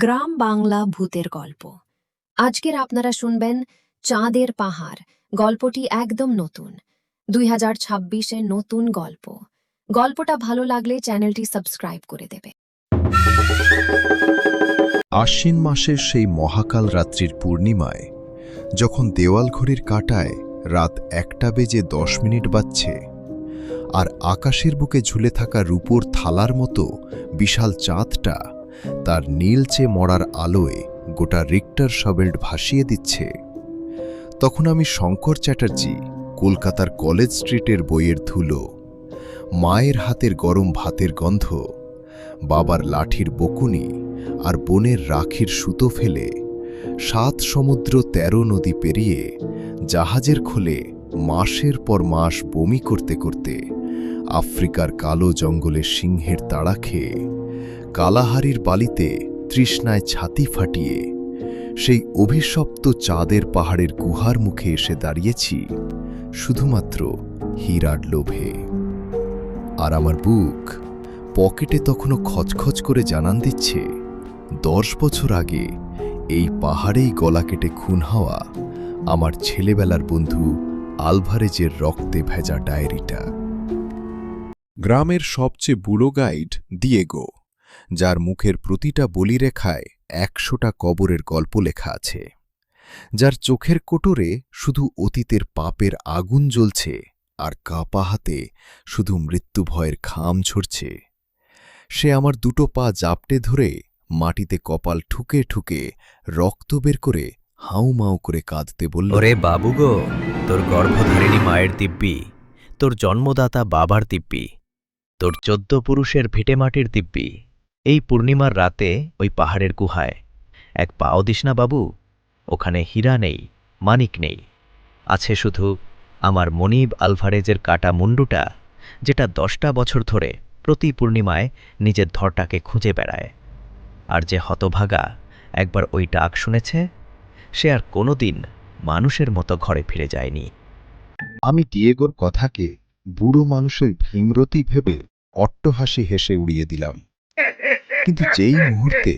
গ্রাম বাংলা ভূতের গল্প। আজকের আপনারা শুনবেন চাঁদের পাহাড়। গল্পটি একদম নতুন, 2026-এর নতুন গল্প। গল্পটা ভালো লাগলে চ্যানেলটি সাবস্ক্রাইব করে দেবে। আশ্বিন মাসের সেই মহাকাল রাত্রির পূর্ণিমায়, যখন দেওয়াল ঘড়ির কাঁটায় রাত 1:10 বাজছে, আর আকাশের বুকে ঝুলে থাকা রূপোর থালার মতো বিশাল চাঁদটা তার নীলচে মরার আলোয় গোটা রিক্টার শবেল্ট ভাসিয়ে দিচ্ছে, তখন আমি শঙ্কর চ্যাটার্জি, কলকাতার কলেজ স্ট্রিটের বইয়ের ধুলো, মায়ের হাতের গরম ভাতের গন্ধ, বাবার লাঠির বকুনি আর বোনের রাখির সুতো ফেলে 7 সমুদ্র 13 নদী পেরিয়ে জাহাজের খোলে মাসের পর মাস বমি করতে করতে আফ্রিকার কালো জঙ্গলে সিংহের তাড়া খেয়ে কালাহারির বালিতে তৃষ্ণায় ছাতি ফাটিয়ে সেই অভিশপ্ত চাঁদের পাহাড়ের গুহার মুখে এসে দাঁড়িয়েছি শুধুমাত্র হীরার লোভে। আর আমার বুক পকেটে তখনও খচখচ করে জানান দিচ্ছে 10 বছর আগে এই পাহাড়েই গলা কেটে খুন হওয়া আমার ছেলেবেলার বন্ধু আলভারেজের রক্তে ভেজা ডায়েরিটা। গ্রামের সবচেয়ে বুড়ো গাইড দিয়েগো, যার মুখের প্রতিটা বলিরেখায় 100টা কবরের গল্প লেখা আছে, যার চোখের কোটরে শুধু অতীতের পাপের আগুন জ্বলছে আর কাঁপা হাতে শুধু মৃত্যুভয়ের খাম ঝরছে, সে আমার দুটো পা জাপটে ধরে মাটিতে কপাল ঠুকে ঠুকে রক্ত বের করে হাউমাউ করে কাঁদতে বলল, ওরে বাবু গো, তোর গর্ভধারিণী মায়ের দিব্যি, তোর জন্মদাতা বাবার দিব্যি, তোর 14 পুরুষের ভিটেমাটির দিব্যি, এই পূর্ণিমার রাতে ওই পাহাড়ের গুহায় এক পাও দিস না বাবু। ওখানে হীরা নেই, মানিক নেই, আছে শুধু আমার মনিব আলভারেজের কাটা মুন্ডুটা, যেটা 10টা বছর ধরে প্রতি পূর্ণিমায় নিজের ধরটাকে খুঁজে বেড়ায়। আর যে হতভাগা একবার ওই ডাক শুনেছে, সে আর কোনোদিন মানুষের মতো ঘরে ফিরে যায়নি। আমি ডিয়েগোর কথাকে বুড়ো মানুষের ভীমরতি ভেবে অট্টহাসি হেসে উড়িয়ে দিলাম। কিন্তু যেই মুহূর্তে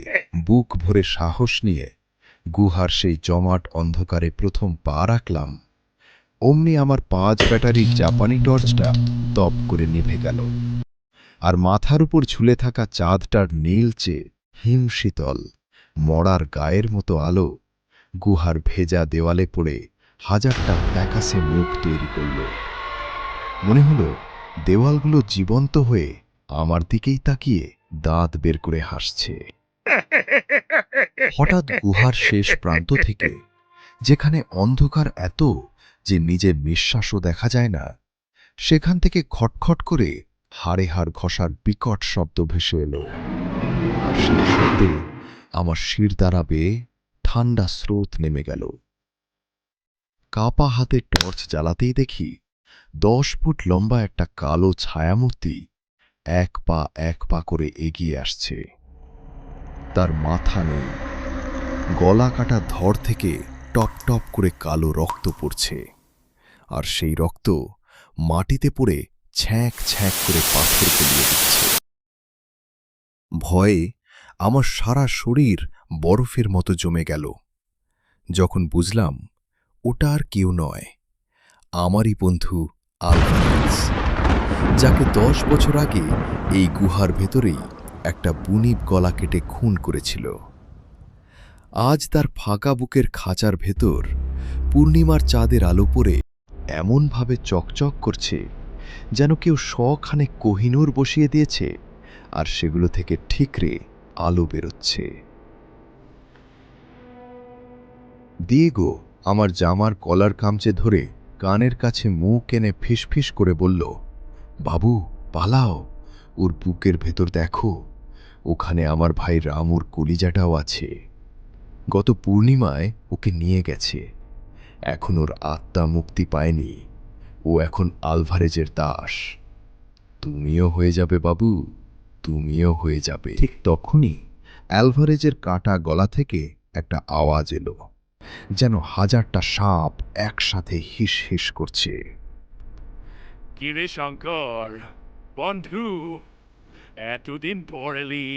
বুক ভরে সাহস নিয়ে গুহার সেই জমাট অন্ধকারে প্রথম পা রাখলাম, অমনি আমার 5 ব্যাটারির জাপানি টর্চটা তপ করে নিভে গেল, আর মাথার উপর ঝুলে থাকা চাঁদটার নীলচে হিমশীতল মরার গায়ের মতো আলো গুহার ভেজা দেওয়ালে পড়ে 1000টা প্যাকাসে মুখ তৈরি করল। মনে হলো দেওয়ালগুলো জীবন্ত হয়ে আমার দিকেই তাকিয়ে দাঁত বের করে হাসছে। হঠাৎ গুহার শেষ প্রান্ত থেকে, যেখানে অন্ধকার এত যে নিজের নিঃশ্বাসও দেখা যায় না, সেখান থেকে খটখট করে হাড়ে হাড় ঘষার বিকট শব্দ ভেসে এলো। আর সেই শব্দে আমার শিরদাঁড়া বেয়ে ঠান্ডা স্রোত নেমে গেল। কাপা হাতে টর্চ জ্বালাতেই দেখি 10 ফুট লম্বা একটা কালো ছায়ামূর্তি এক পা করে এগিয়ে আসছে। তার মাথা নেই, গলা কাটা ধর থেকে টপ টপ করে কালো রক্ত পড়ছে, আর সেই রক্ত মাটিতে পড়ে ছ্যাঁক ছ্যাঁক করে পাথর গলিয়ে দিচ্ছে। ভয়ে আমার সারা শরীর বরফের মতো জমে গেল, যখন বুঝলাম ওটা আর কেউ নয়, আমারই বন্ধু আলভারেজ, যাকে 10 বছর আগে এই গুহার ভেতরেই একটা বুনিপ গলা কেটে খুন করেছিল। আজ তার ফাঁকা বুকের খাঁচার ভেতর পূর্ণিমার চাঁদের আলো পড়ে এমনভাবে চকচক করছে যেন কেউ শখানে কোহিনূর বসিয়ে দিয়েছে, আর সেগুলো থেকে ঠিকরে আলো বেরোচ্ছে। দিয়েগো আমার জামার কলার কামচে ধরে কানের কাছে মুখ এনে ফিসফিস করে বলল, বাবু পালাও, ওর বুকের ভেতর দেখো, ওখানে আমার ভাই রামুর কলিজাটাও আছে। গত পূর্ণিমায় ওকে নিয়ে গেছে, এখন ওর আত্মা মুক্তি পায়নি, ও এখন আলভারেজের দাস। তুমিও হয়ে যাবে বাবু, তুমিও হয়ে যাবে। ঠিক তখনই আলভারেজের কাটা গলা থেকে একটা আওয়াজ এলো, যেন 1000টা সাপ একসাথে হিস হিস করছে। কিরে শঙ্কর বন্ধু, এতদিন পর এলি,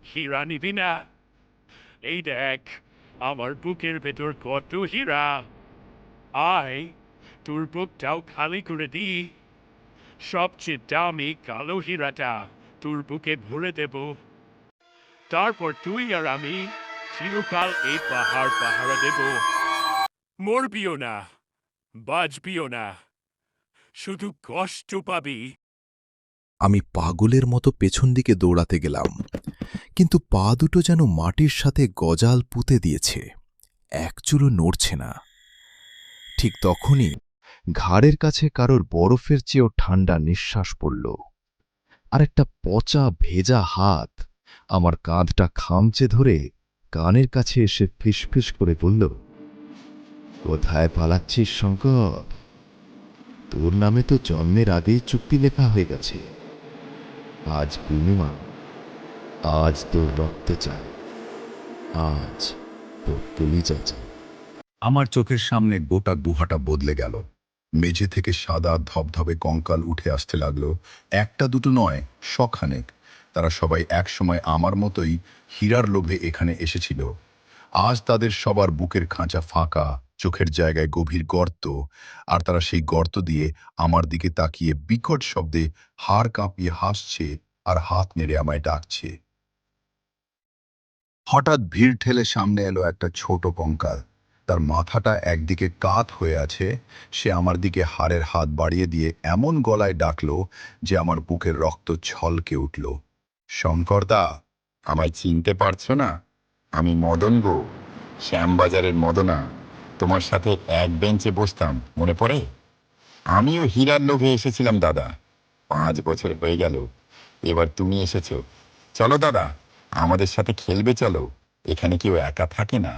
হীরা নিবি না? এই দেখ আমার বুকের ভেতর কত হীরা। আয় তোর বুকটাও খালি করে দি। সবচেয়ে দামি কালো হীরাটা তোর বুকে ভরে দেব। তারপর তুই আর আমি চিরকাল এই পাহাড় পাহারা দেব। মরবিও না, বাঁচবিও না, শুধু কষ্ট পাবি। আমি পাগলের মতো পেছন দিকে দৌড়াতে গেলাম, কিন্তু পা দুটো যেন মাটির সাথে গজাল পুঁতে দিয়েছে, এক চুলও নড়ছে না। ঠিক তখনই ঘাড়ের কাছে কারোর বরফের চেয়েও ঠান্ডা নিঃশ্বাস পড়ল, আর একটা পচা ভেজা হাত আমার কাঁধটা খামচে ধরে কানের কাছে এসে ফিসফিস করে বলল, কোথায় পালাচ্ছিস শঙ্কর? তোর নামে তো জন্মের আগেই চুক্তি লেখা হয়ে গেছে। আজ পূর্ণিমা, আজ তোর রক্ত চাই, আজ তোর কলিজা চাই। আমার চোখের সামনে গোটা গুহাটা বদলে গেল। মেঝে থেকে সাদা ধবধবে কঙ্কাল উঠে আসতে লাগলো, একটা দুটো নয়, শখানেক। তারা সবাই একসময় আমার মতোই হীরার লোভে এখানে এসেছিল। আজ তাদের সবার বুকের খাঁচা ফাঁকা, চোখের জায়গায় গভীর গর্ত, আর তারা সেই গর্ত দিয়ে আমার দিকে তাকিয়ে বিকট শব্দে হাড় কাঁপিয়ে হাসছে আর হাত নেড়ে আমায় ডাকছে। হঠাৎ ভিড় ঠেলে সামনে এলো একটা ছোট কঙ্কাল। তার মাথাটা একদিকে কাত হয়ে আছে। সে আমার দিকে হাড়ের হাত বাড়িয়ে দিয়ে এমন গলায় ডাকলো যে আমার বুকের রক্ত ছলকে উঠল। শঙ্করদা, আমায় চিনতে পারছো না? আমি মদন গো, শ্যামবাজারের মদনা। তোমার সাথে এক বেঞ্চে বসতাম, মনে পড়ে? আমিও হীরার লোভে এসেছিলাম দাদা। 5 বছর হয়ে গেল, এবার তুমি এসেছো। চলো দাদা, আমাদের সাথে খেলবে চলো, এখানে কেউ একা থাকে না।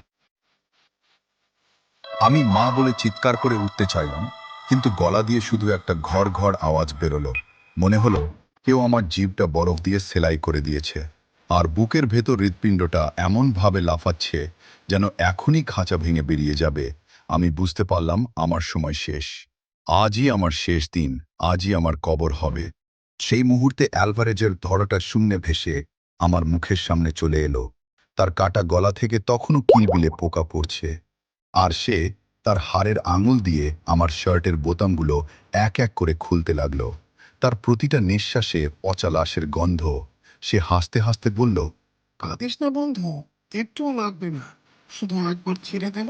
আমি মা বলে চিৎকার করে উঠতে চাইলাম, কিন্তু গলা দিয়ে শুধু একটা ঘর ঘর আওয়াজ বেরোলো। মনে হলো কেউ আমার জিভটা বরফ দিয়ে সেলাই করে দিয়েছে, আর বুকের ভেতর হৃৎপিণ্ডটা এমনভাবে লাফাচ্ছে যেন এখনই খাঁচা ভেঙে বেরিয়ে যাবে। আমি বুঝতে পারলাম আমার সময় শেষ। আজই আমার শেষ দিন, আজই আমার কবর হবে। সেই মুহূর্তে অ্যালভারেজের ধরাটা শূন্যে ভেসে আমার মুখের সামনে চলে এলো। তার কাটা গলা থেকে তখনও কিলবিলে পোকা পড়ছে, আর সে তার হাড়ের আঙুল দিয়ে আমার শার্টের বোতামগুলো এক এক করে খুলতে লাগলো। তার প্রতিটা নিঃশ্বাসে পচা লাশের গন্ধ। সে হাসতে হাসতে বলল, কাঁদিস না বন্ধু, একটুও লাগবে না। শুধু একবার ছেড়ে দেব,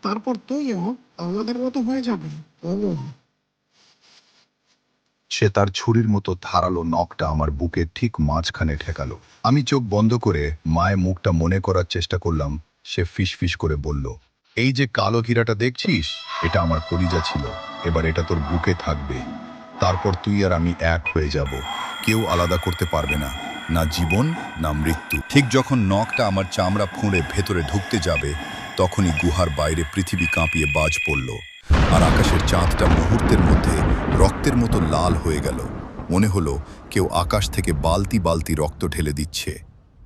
তারপর তুইও আমাদের মতো হয়ে যাবে। বলো। সে তার ছুরির মতো ধারালো নখটা আমার বুকের ঠিক মাঝখানে ঠেকালো। আমি চোখ বন্ধ করে মায়ের মুখটা মনে করার চেষ্টা করলাম। সে ফিসফিস করে বলল, এই যে কালো হীরাটা দেখছিস, এটা আমার কলিজা ছিল, এবার এটা তোর বুকে থাকবে। তারপর তুই আর আমি এক হয়ে যাব, কেউ আলাদা করতে পারবে না, না জীবন না মৃত্যু। ঠিক যখন নখটা আমার চামড়া ফুঁড়ে ভেতরে ঢুকতে যাবে, তখনই গুহার বাইরে পৃথিবী কাঁপিয়ে বাজ পড়ল, আর আকাশের চাঁদটা মুহূর্তের মধ্যে রক্তের মতো লাল হয়ে গেল। মনে হলো কেউ আকাশ থেকে বালতি বালতি রক্ত ঢেলে দিচ্ছে,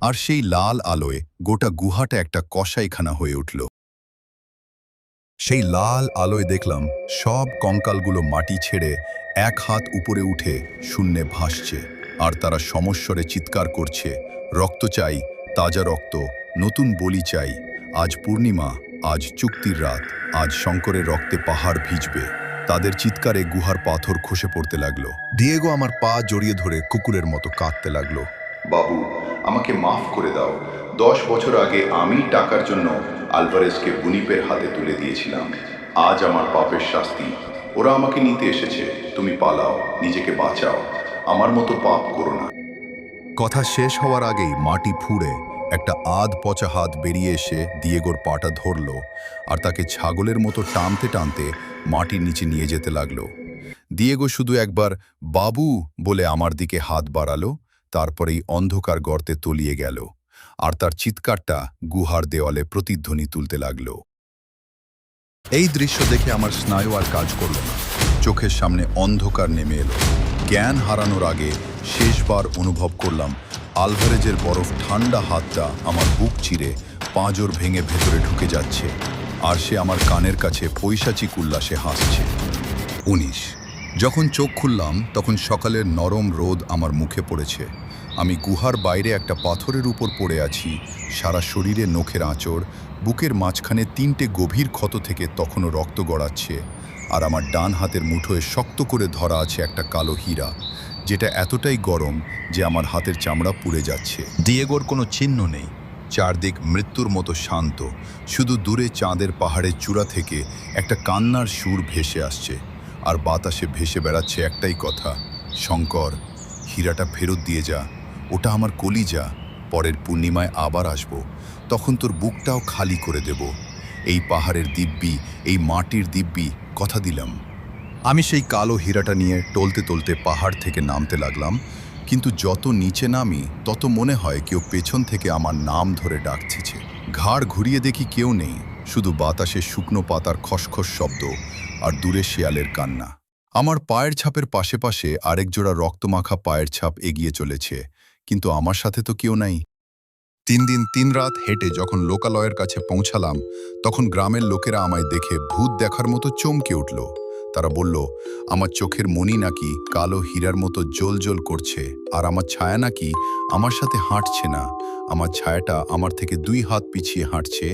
আর সেই লাল আলোয় গোটা গুহাটা একটা কসাইখানা হয়ে উঠল। সেই লাল আলোয় দেখলাম সব কঙ্কালগুলো মাটি ছেড়ে এক হাত উপরে উঠে শূন্যে ভাসছে, আর তারা সমস্বরে চিৎকার করছে, রক্ত চাই, তাজা রক্ত, নতুন বলি চাই। আজ পূর্ণিমা, আজ চুক্তির রাত, আজ শঙ্করের রক্তে পাহাড় ভিজবে। তাদের চিৎকারে গুহার পাথর খসে পড়তে লাগলো। ডিয়েগো আমার পা জড়িয়ে ধরে কুকুরের মতো কাঁদতে লাগলো। বাবু, আমাকে মাফ করে দাও। 10 বছর আগে আমি টাকার জন্য আলভারেজকে বুনিপের হাতে তুলে দিয়েছিলাম। আজ আমার পাপের শাস্তি। ওরা আমাকে নিতে এসেছে। তুমি পালাও, নিজেকে বাঁচাও, আমার মতো পাপ করো না। কথা শেষ হওয়ার আগেই মাটি ফুঁড়ে একটা আধ পচা হাত বেরিয়ে এসে দিয়েগোর পাটা ধরল, আর তাকে ছাগলের মতো টানতে টানতে মাটির নিচে নিয়ে যেতে লাগলো। দিয়েগো শুধু একবার বাবু বলে আমার দিকে হাত বাড়ালো, তারপরেই অন্ধকার গর্তে তলিয়ে গেল, আর তার চিৎকারটা গুহার দেওয়ালে প্রতিধ্বনি তুলতে লাগল। এই দৃশ্য দেখে আমার স্নায়ু আর কাজ করল না। চোখের সামনে অন্ধকার নেমে এলো। জ্ঞান হারানোর আগে শেষবার অনুভব করলাম আলভারেজের বরফ ঠান্ডা হাতটা আমার বুক চিরে পাঁজর ভেঙে ভেতরে ঢুকে যাচ্ছে, আর সে আমার কানের কাছে পৈশাচিক উল্লাসে হাসছে। 19। যখন চোখ খুললাম তখন সকালের নরম রোদ আমার মুখে পড়েছে। আমি গুহার বাইরে একটা পাথরের উপর পড়ে আছি, সারা শরীরে নখের আঁচড়, বুকের মাঝখানে 3টে গভীর ক্ষত থেকে তখনও রক্ত গড়াচ্ছে, আর আমার ডান হাতের মুঠোয় শক্ত করে ধরা আছে একটা কালো হীরা, যেটা এতটাই গরম যে আমার হাতের চামড়া পুড়ে যাচ্ছে। দিয়েগোর কোনো চিহ্ন নেই, চারদিক মৃত্যুর মতো শান্ত, শুধু দূরে চাঁদের পাহাড়ের চূড়া থেকে একটা কান্নার সুর ভেসে আসছে, আর বাতাসে ভেসে বেড়াচ্ছে একটাই কথা, শঙ্কর, হীরাটা ফেরত দিয়ে যা, ওটা আমার কলিজা, পরের পূর্ণিমায় আবার আসব, তখন তোর বুকটাও খালি করে দেব। এই পাহাড়ের দিব্যি, এই মাটির দিব্যি, কথা দিলাম। আমি সেই কালো হীরাটা নিয়ে টলতে টলতে পাহাড় থেকে নামতে লাগলাম, কিন্তু যত নিচে নামি তত মনে হয় কেউ পেছন থেকে আমার নাম ধরে ডাকছে। ঘাড় ঘুরিয়ে দেখি কেউ নেই, শুধু বাতাসে শুকনো পাতার খসখস শব্দ আর দূরে শেয়ালের কান্না। আমার পায়ের ছাপের পাশে পাশে আরেক জোড়া রক্তমাখা পায়ের ছাপ এগিয়ে চলেছে, কিন্তু আমার সাথে তো কেউ নাই। 3 দিন 3 রাত হেঁটে যখন লোকালয়ের কাছে পৌঁছালাম, তখন গ্রামের লোকেরা আমায় দেখে ভূত দেখার মতো চমকে উঠল। তারা বলল, আমার চোখের মণি নাকি কালো হীরার মতো জ্বলজ্বল করছে, আর আমার ছায়া নাকি আমার সাথে হাঁটছে না। আমার ছায়াটা আমার থেকে 2 হাত পিছিয়ে হাঁটছে,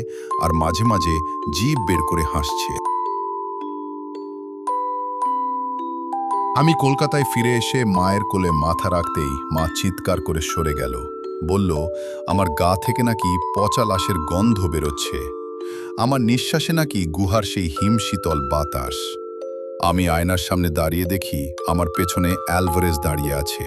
আর মাঝে মাঝে জিভ বের করে হাসছে। আমি কলকাতায় ফিরে এসে মায়ের কোলে মাথা রাখতেই মা চিৎকার করে সরে গেল, বলল আমার গা থেকে নাকি পচা লাশের গন্ধ বেরোচ্ছে, আমার নিঃশ্বাসে নাকি গুহার সেই হিমশীতল বাতাস। আমি আয়নার সামনে দাঁড়িয়ে দেখি আমার পেছনে অ্যালভারেজ দাঁড়িয়ে আছে,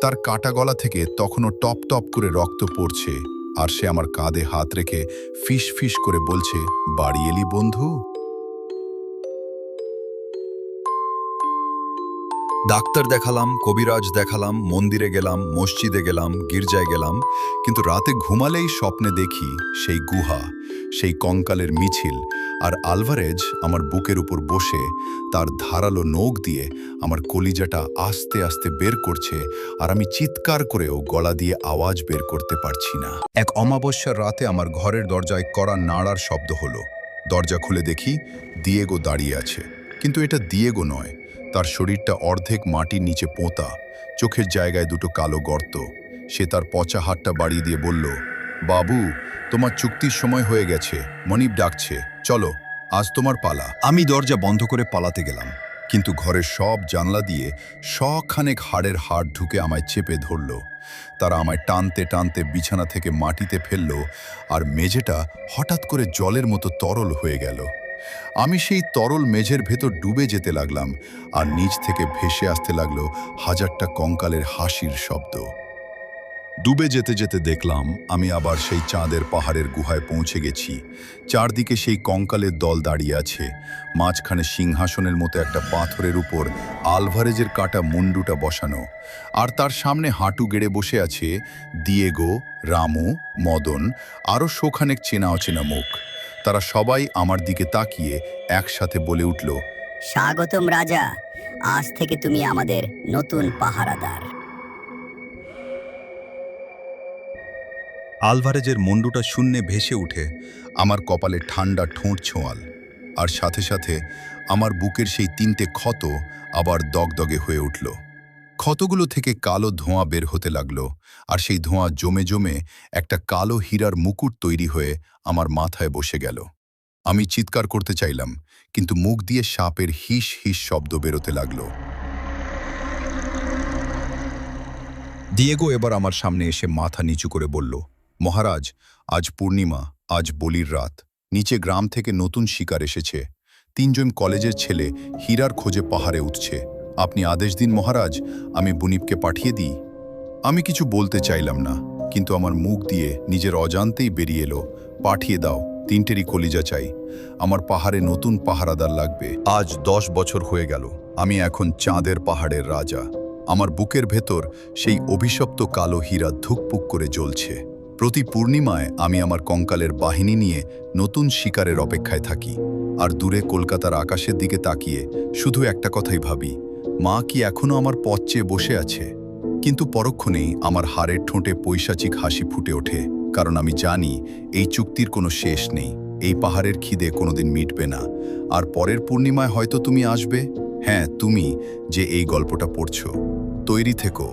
তার কাটা গলা থেকে তখনও টপ টপ করে রক্ত পড়ছে, আর সে আমার কাঁধে হাত রেখে ফিস ফিস করে বলছে, বাড়ি এলি বন্ধু? ডাক্তার দেখালাম, কবিরাজ দেখালাম, মন্দিরে গেলাম, মসজিদে গেলাম, গির্জায় গেলাম, কিন্তু রাতে ঘুমালেই স্বপ্নে দেখি সেই গুহা, সেই কঙ্কালের মিছিল, আর আলভারেজ আমার বুকের উপর বসে তার ধারালো নখ দিয়ে আমার কলিজাটা আস্তে আস্তে বের করছে, আর আমি চিৎকার করেও গলা দিয়ে আওয়াজ বের করতে পারছি না। এক অমাবস্যার রাতে আমার ঘরের দরজায় কড়া নাড়ার শব্দ হলো। দরজা খুলে দেখি দিয়েগো দাঁড়িয়ে আছে, কিন্তু এটা দিয়েগো নয়, তার শরীরটা অর্ধেক মাটির নিচে পোঁতা, চোখের জায়গায় 2টো কালো গর্ত। সে তার পচা হাতটা বাড়িয়ে দিয়ে বলল, বাবু, তোমার চুক্তির সময় হয়ে গেছে, মনিব ডাকছে, চলো, আজ তোমার পালা। আমি দরজা বন্ধ করে পালাতে গেলাম, কিন্তু ঘরের সব জানলা দিয়ে শখানেক হাড়ের হাড় ঢুকে আমায় চেপে ধরল। তারা আমায় টানতে টানতে বিছানা থেকে মাটিতে ফেলল, আর মেঝেটা হঠাৎ করে জলের মতো তরল হয়ে গেল। আমি সেই তরল মেঝের ভেতর ডুবে যেতে লাগলাম, আর নিচ থেকে ভেসে আসতে লাগলো হাজারটা কঙ্কালের হাসির শব্দ। ডুবে যেতে যেতে দেখলাম আমি আবার সেই চাঁদের পাহাড়ের গুহায় পৌঁছে গেছি। চারদিকে সেই কঙ্কালের দল দাঁড়িয়ে আছে, মাঝখানে সিংহাসনের মতো একটা পাথরের উপর আলভারেজের কাটা মুন্ডুটা বসানো, আর তার সামনে হাঁটু গেড়ে বসে আছে দিয়েগো, রামু, মদন, আরও শোখানেক চেনা অচেনা মুখ। তারা সবাই আমার দিকে তাকিয়ে একসাথে বলে উঠল, স্বাগতম রাজা, আজ থেকে তুমি আমাদের নতুন পাহারাদার। আলভারেজের মুন্ডুটা শূন্যে ভেসে উঠে আমার কপালে ঠান্ডা ঠোঁট ছোঁয়াল, আর সাথে সাথে আমার বুকের সেই 3টে ক্ষত আবার দগদগে হয়ে উঠল। ক্ষতগুলো থেকে কালো ধোঁয়া বের হতে লাগলো, আর সেই ধোঁয়া জমে জমে একটা কালো হীরার মুকুট তৈরি হয়ে আমার মাথায় বসে গেল। আমি চিৎকার করতে চাইলাম, কিন্তু মুখ দিয়ে সাপের হিস হিস শব্দ বেরোতে লাগলো। দিয়েগো এবার আমার সামনে এসে মাথা নিচু করে বলল, মহারাজ, আজ পূর্ণিমা, আজ বলির রাত। নিচে গ্রাম থেকে নতুন শিকার এসেছে। 3 জন কলেজের ছেলে হীরার খোঁজে পাহাড়ে উঠছে। আপনি আদেশ দিন মহারাজ, আমি বুনিপকে পাঠিয়ে দিই। আমি কিছু বলতে চাইলাম না, কিন্তু আমার মুখ দিয়ে নিজের অজান্তেই বেরিয়ে এলো, পাঠিয়ে দাও, 3টেরই কলিজা চাই। আমার পাহাড়ে নতুন পাহারাদার লাগবে। আজ 10 বছর হয়ে গেল, আমি এখন চাঁদের পাহাড়ের রাজা। আমার বুকের ভেতর সেই অভিশপ্ত কালো হীরা ধুকপুক করে জ্বলছে। প্রতি পূর্ণিমায় আমি আমার কঙ্কালের বাহিনী নিয়ে নতুন শিকারের অপেক্ষায় থাকি, আর দূরে কলকাতার আকাশের দিকে তাকিয়ে শুধু একটা কথাই ভাবি, মা কি এখনো আমার পথ চেয়ে বসে আছে? কিন্তু পরক্ষণেই আমার হাড়ের ঠোঁটে পৈশাচিক হাসি ফুটে ওঠে, কারণ আমি জানি এই চুক্তির কোনো শেষ নেই, এই পাহাড়ের খিদে কোনোদিন মিটবে না। আর পরের পূর্ণিমায় হয়তো তুমি আসবে, হ্যাঁ তুমি, যে এই গল্পটা পড়ছো। তৈরি থেকো।